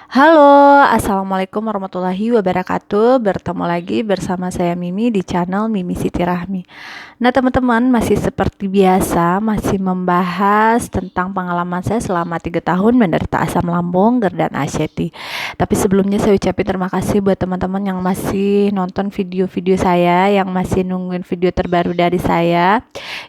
Halo, assalamualaikum warahmatullahi wabarakatuh. Bertemu lagi bersama saya Mimi di channel Mimi Siti Rahmi. Nah, teman-teman, masih seperti biasa, masih membahas tentang pengalaman saya selama 3 tahun menderita asam lambung, GERD dan ACT. Tapi sebelumnya saya ucapin terima kasih buat teman-teman yang masih nonton video-video saya, yang masih nungguin video terbaru dari saya,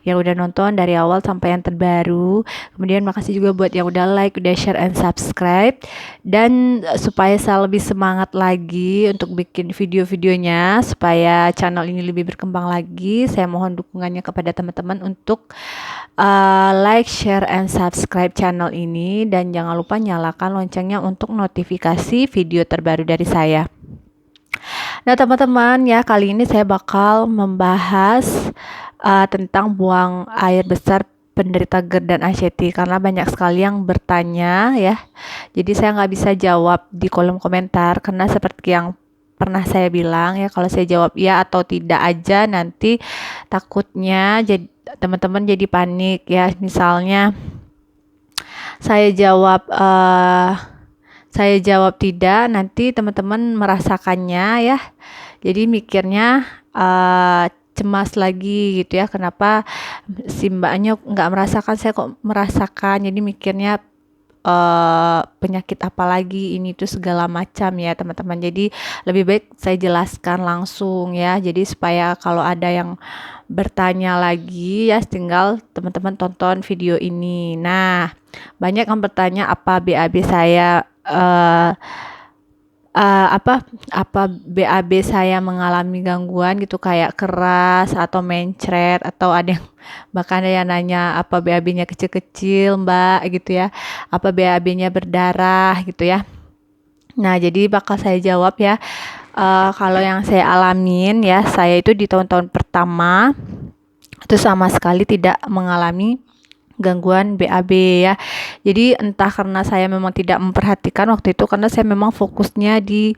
yang udah nonton dari awal sampai yang terbaru. Kemudian makasih juga buat yang udah like, udah share, and subscribe. Dan supaya saya lebih semangat lagi untuk bikin video-videonya, supaya channel ini lebih berkembang lagi, saya mohon dukungannya kepada teman-teman untuk like, share, and subscribe channel ini. Dan jangan lupa nyalakan loncengnya untuk notifikasi video terbaru dari saya. Nah, teman-teman, ya, kali ini saya bakal membahas tentang buang air besar penderita GERD dan ACT, karena banyak sekali yang bertanya, ya. Jadi saya nggak bisa jawab di kolom komentar, karena seperti yang pernah saya bilang, ya, kalau saya jawab iya atau tidak aja, nanti takutnya jadi teman-teman jadi panik, ya. Misalnya saya jawab tidak, nanti teman-teman merasakannya, ya. Jadi mikirnya cemas lagi gitu, ya, kenapa si mbaknya nggak merasakan, saya kok merasakan. Jadi mikirnya penyakit apa lagi ini tuh segala macam, ya, teman-teman. Jadi lebih baik saya jelaskan langsung, ya. Jadi supaya kalau ada yang bertanya lagi, ya, tinggal teman-teman tonton video ini. Nah, banyak yang bertanya apa BAB saya apa BAB saya mengalami gangguan gitu, kayak keras atau mencret, atau ada yang bahkan ada yang nanya apa BAB-nya kecil-kecil, Mbak, gitu, ya. Apa BAB-nya berdarah gitu, ya. Nah, jadi bakal saya jawab, ya. Kalau yang saya alamin, ya, saya itu di tahun-tahun pertama itu sama sekali tidak mengalami gangguan BAB, ya. Jadi entah karena saya memang tidak memperhatikan waktu itu, karena saya memang fokusnya di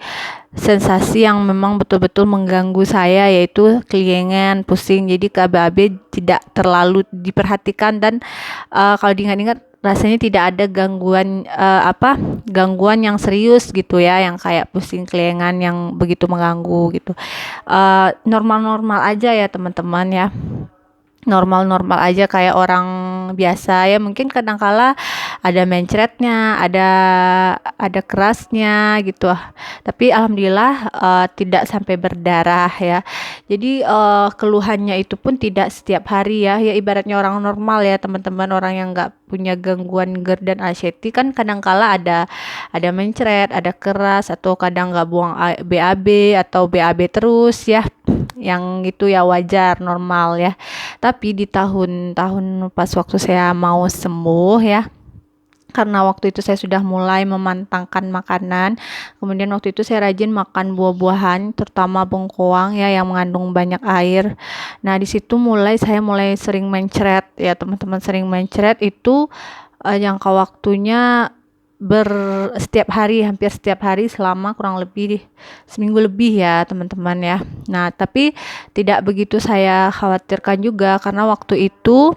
sensasi yang memang betul-betul mengganggu saya, yaitu keliengan, pusing. Jadi ke BAB tidak terlalu diperhatikan, dan kalau diingat-ingat rasanya tidak ada gangguan yang serius gitu, ya, yang kayak pusing keliengan yang begitu mengganggu gitu. Normal-normal aja, ya, teman-teman, ya. Normal-normal aja kayak orang biasa, ya. Mungkin kadangkala ada mencretnya, ada kerasnya gitu. Tapi alhamdulillah tidak sampai berdarah, ya. Jadi keluhannya itu pun tidak setiap hari, ya. Ya, ibaratnya orang normal, ya, teman-teman. Orang yang nggak punya gangguan GERD dan ACT kan kadangkala ada mencret, ada keras, atau kadang nggak buang BAB atau BAB terus, ya. Yang itu, ya, wajar, normal, ya. Tapi di tahun-tahun pas waktu saya mau sembuh, ya, karena waktu itu saya sudah mulai memantangkan makanan. Kemudian waktu itu saya rajin makan buah-buahan, terutama bengkoang, ya, yang mengandung banyak air. Nah, di situ saya mulai sering mencret, ya, teman-teman. Sering mencret itu jangka waktunya setiap hari, hampir setiap hari selama kurang lebih seminggu lebih, ya, teman-teman, ya. Nah, tapi tidak begitu saya khawatirkan juga, karena waktu itu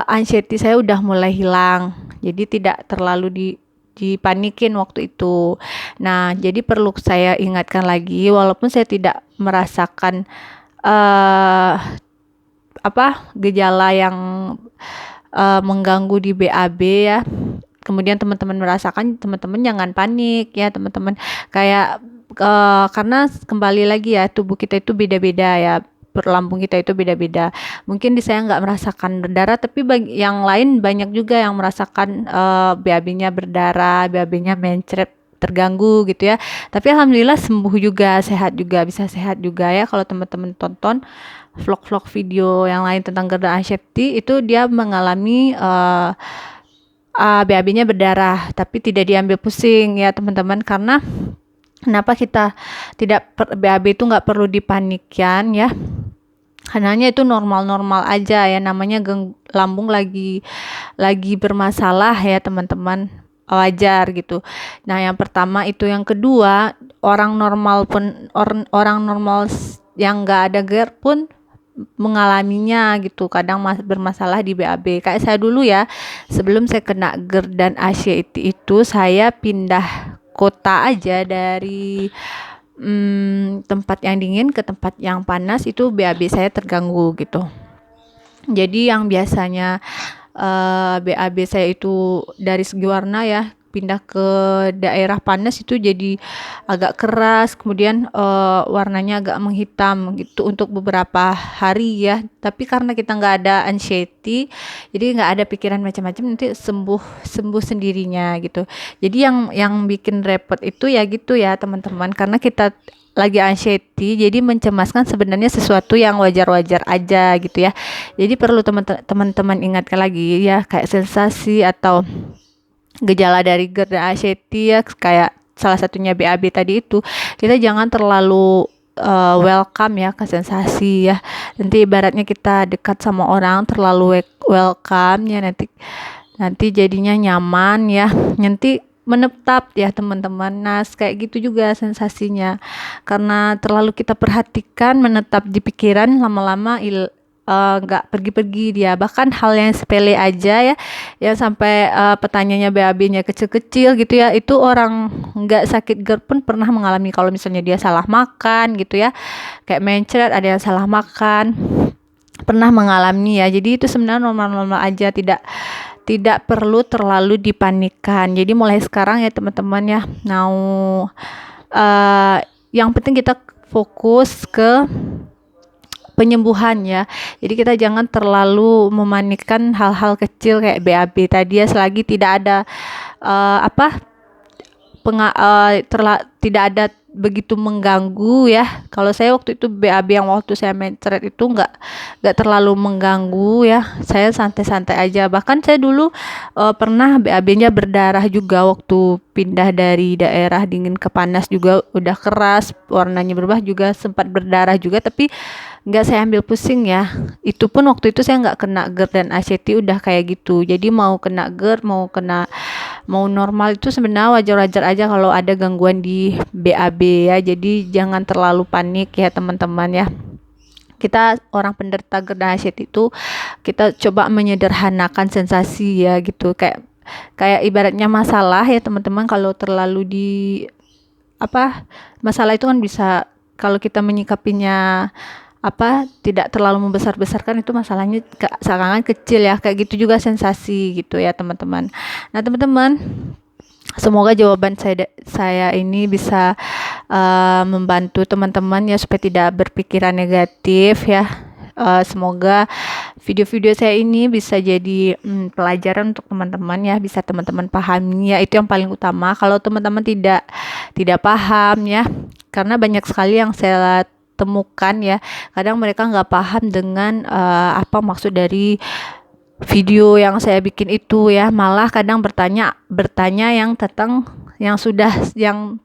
anxiety saya udah mulai hilang, jadi tidak terlalu dipanikin waktu itu. Nah, jadi perlu saya ingatkan lagi, walaupun saya tidak merasakan gejala yang mengganggu di BAB, ya. Kemudian teman-teman merasakan, teman-teman jangan panik, ya, teman-teman. Kayak karena kembali lagi, ya, tubuh kita itu beda-beda, ya. Lambung kita itu beda-beda. Mungkin di saya nggak merasakan berdarah, tapi yang lain banyak juga yang merasakan BAB-nya berdarah, BAB-nya mencret, terganggu gitu, ya. Tapi alhamdulillah sembuh juga, sehat juga, bisa sehat juga, ya. Kalau teman-teman tonton vlog-vlog video yang lain tentang GERD dan ACT, itu dia mengalami BAB-nya berdarah, tapi tidak diambil pusing, ya, teman-teman. Karena kenapa kita BAB itu nggak perlu dipanikkan, ya. Karenanya itu normal-normal aja, ya, namanya lambung lagi bermasalah, ya, teman-teman, wajar gitu. Nah, yang pertama itu. Yang kedua, orang normal yang nggak ada GERD pun mengalaminya gitu, kadang bermasalah di BAB. Kayak saya dulu ya, sebelum saya kena GERD dan anxiety itu, saya pindah kota aja dari tempat yang dingin ke tempat yang panas, itu BAB saya terganggu gitu. Jadi yang biasanya BAB saya itu dari segi warna ya, pindah ke daerah panas itu jadi agak keras, kemudian warnanya agak menghitam gitu untuk beberapa hari ya. Tapi karena kita nggak ada anxiety, jadi nggak ada pikiran macam-macam, nanti sembuh sendirinya gitu. Jadi yang bikin repot itu ya gitu ya teman-teman, karena kita lagi anxiety, jadi mencemaskan sebenarnya sesuatu yang wajar-wajar aja gitu ya. Jadi perlu teman-teman ingatkan lagi ya, kayak sensasi atau gejala dari GERD dan anxiety ya, kayak salah satunya BAB tadi itu, kita jangan terlalu welcome ya ke sensasi ya. Nanti ibaratnya kita dekat sama orang terlalu welcome ya, nanti jadinya nyaman ya, nanti menetap ya teman-teman. Nah kayak gitu juga sensasinya, karena terlalu kita perhatikan, menetap di pikiran, lama-lama nggak pergi-pergi dia. Bahkan hal yang sepele aja ya, yang sampai pertanyaannya BAB-nya kecil-kecil gitu ya, itu orang nggak sakit GERD pun pernah mengalami. Kalau misalnya dia salah makan gitu ya, kayak mencret, ada yang salah makan, pernah mengalami ya. Jadi itu sebenarnya normal-normal aja, tidak perlu terlalu dipanikkan. Jadi mulai sekarang ya teman-teman ya, yang penting kita fokus ke penyembuhan ya. Jadi kita jangan terlalu memanikkan hal-hal kecil kayak BAB tadi ya, selagi tidak ada tidak ada begitu mengganggu ya. Kalau saya waktu itu BAB yang waktu saya mencret itu nggak terlalu mengganggu ya. Saya santai-santai aja. Bahkan saya dulu pernah BAB-nya berdarah juga waktu pindah dari daerah dingin ke panas, juga udah keras, warnanya berubah, juga sempat berdarah juga, tapi nggak saya ambil pusing ya. Itu pun waktu itu saya nggak kena GERD dan anxiety, udah kayak gitu. Jadi mau kena GERD, mau normal itu sebenarnya wajar-wajar aja kalau ada gangguan di BAB ya. Jadi jangan terlalu panik ya teman-teman ya. Kita orang penderita GERD dan anxiety itu, kita coba menyederhanakan sensasi ya gitu. Kayak ibaratnya masalah ya teman-teman, kalau terlalu masalah itu kan bisa, kalau kita menyikapinya tidak terlalu membesar-besarkan, itu masalahnya seakan kecil ya. Kayak gitu juga sensasi gitu ya teman-teman. Nah teman-teman, semoga jawaban saya ini bisa membantu teman-teman ya, supaya tidak berpikiran negatif ya. Semoga video-video saya ini bisa jadi pelajaran untuk teman-teman ya, bisa teman-teman pahami ya, itu yang paling utama. Kalau teman-teman tidak paham ya, karena banyak sekali yang saya temukan ya, kadang mereka nggak paham dengan apa maksud dari video yang saya bikin itu ya, malah kadang bertanya yang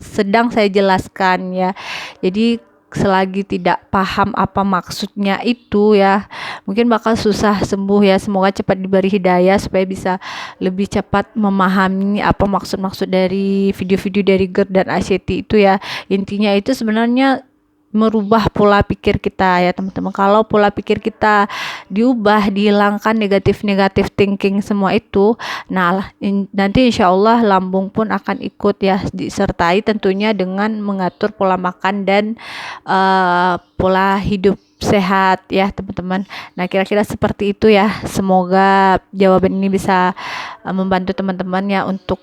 sedang saya jelaskan ya. Jadi selagi tidak paham apa maksudnya itu ya, mungkin bakal susah sembuh ya. Semoga cepat diberi hidayah supaya bisa lebih cepat memahami apa maksud dari video-video dari GERD dan anxiety itu ya. Intinya itu sebenarnya merubah pola pikir kita ya teman-teman. Kalau pola pikir kita diubah, dihilangkan negatif thinking semua itu, nah nanti insya Allah lambung pun akan ikut ya, disertai tentunya dengan mengatur pola makan dan pola hidup sehat ya teman-teman. Nah kira-kira seperti itu ya. Semoga jawaban ini bisa membantu teman-teman ya untuk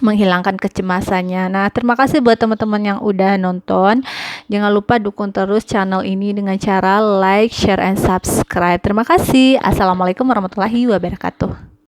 menghilangkan kecemasannya. Nah, terima kasih buat teman-teman yang udah nonton. Jangan lupa dukung terus channel ini dengan cara like, share, and subscribe. Terima kasih. Assalamualaikum warahmatullahi wabarakatuh.